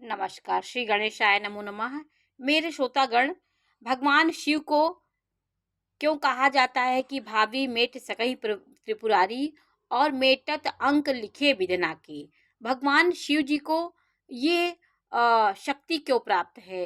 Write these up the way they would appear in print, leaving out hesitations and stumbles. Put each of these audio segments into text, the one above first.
नमस्कार। श्री गणेशाय नमो नमः। मेरे श्रोतागण, भगवान शिव को क्यों कहा जाता है कि भावी मेट सकहि त्रिपुरारी और मेटत अंक लिखे विदना की। भगवान शिव जी को ये शक्ति क्यों प्राप्त है?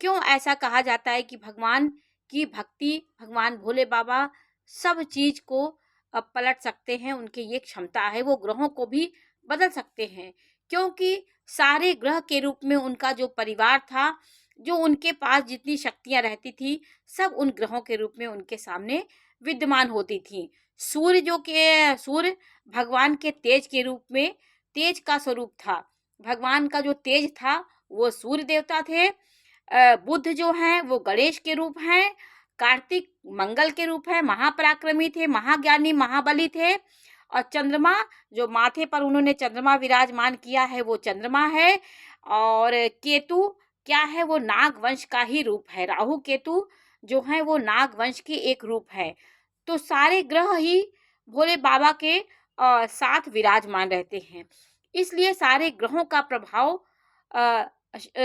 क्यों ऐसा कहा जाता है कि भगवान की भक्ति, भगवान भोले बाबा सब चीज को पलट सकते हैं, उनकी ये क्षमता है, वो ग्रहों को भी बदल सकते हैं। क्योंकि सारे ग्रह के रूप में उनका जो परिवार था, जो उनके पास जितनी शक्तियां रहती थी, सब उन ग्रहों के रूप में उनके सामने विद्यमान होती थी। सूर्य भगवान के तेज के रूप में, तेज का स्वरूप था। भगवान का जो तेज था वो सूर्य देवता थे। बुध जो हैं वो गणेश के रूप हैं। कार्तिक मंगल के रूप है, महापराक्रमी थे, महाज्ञानी, महाबली थे। और चंद्रमा, जो माथे पर उन्होंने चंद्रमा विराजमान किया है, वो चंद्रमा है। और केतु क्या है? वो नाग वंश का ही रूप है। राहु केतु जो है वो नाग वंश की एक रूप है। तो सारे ग्रह ही भोले बाबा के साथ विराजमान रहते हैं। इसलिए सारे ग्रहों का प्रभाव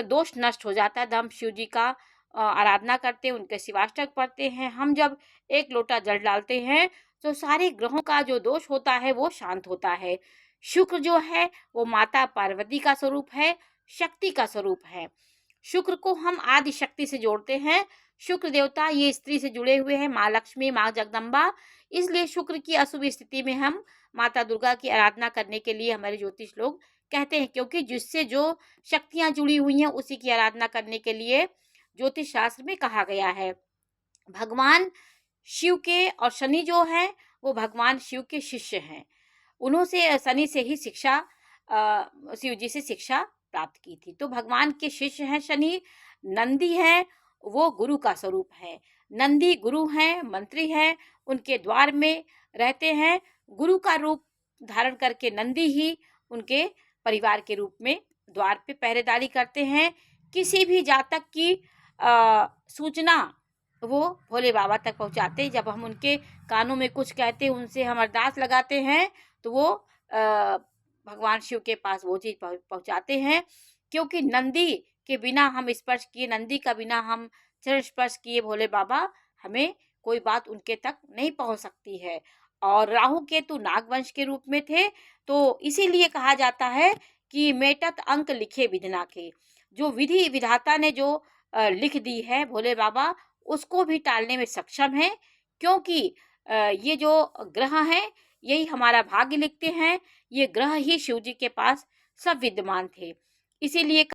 दोष नष्ट हो जाता है। हम शिव जी का आराधना करते हैं, उनके शिवाष्टक पढ़ते हैं। हम जब एक लोटा जल डालते हैं तो सारे ग्रहों का जो दोष होता है वो शांत होता है। शुक्र जो है वो माता पार्वती का स्वरूप है, शक्ति का स्वरूप है। शुक्र को हम आदि शक्ति से जोड़ते हैं। शुक्र देवता ये स्त्री से जुड़े हुए हैं, माँ लक्ष्मी, माँ जगदम्बा। इसलिए शुक्र की अशुभ स्थिति में हम माता दुर्गा की आराधना करने के लिए हमारे ज्योतिष लोग कहते हैं, क्योंकि जिससे जो शक्तियां जुड़ी हुई हैं उसी की आराधना करने के लिए ज्योतिष शास्त्र में कहा गया है। भगवान शिव के और शनि जो है वो भगवान शिव के शिष्य हैं। उन्होंने शनि से ही शिक्षा शिव जी से शिक्षा प्राप्त की थी। तो भगवान के शिष्य हैं शनि। नंदी है, वो गुरु का स्वरूप है। नंदी गुरु हैं, मंत्री हैं, उनके द्वार में रहते हैं। गुरु का रूप धारण करके नंदी ही उनके परिवार के रूप में द्वार पे पहरेदारी करते हैं। किसी भी जातक की सूचना वो भोले बाबा तक पहुंचाते हैं। जब हम उनके कानों में कुछ कहते हैं, उनसे हम अरदास लगाते हैं, तो वो भगवान शिव के पास वो चीज पहुंचाते हैं। क्योंकि नंदी के बिना हम स्पर्श किए, नंदी का बिना हम चरण स्पर्श किए भोले बाबा, हमें कोई बात उनके तक नहीं पहुंच सकती है। और राहु केतु नागवंश के रूप में थे। तो इसीलिए कहा जाता है कि मेटत अंक लिखे विधना के। जो विधि विधाता ने जो लिख दी है भोले बाबा, उसको भी टालने में सक्षम है। क्योंकि ये जो ग्रह हैं यही हमारा भाग्य लिखते हैं। ये ग्रह ही शिव जी के पास सब विद्यमान थे। इसीलिए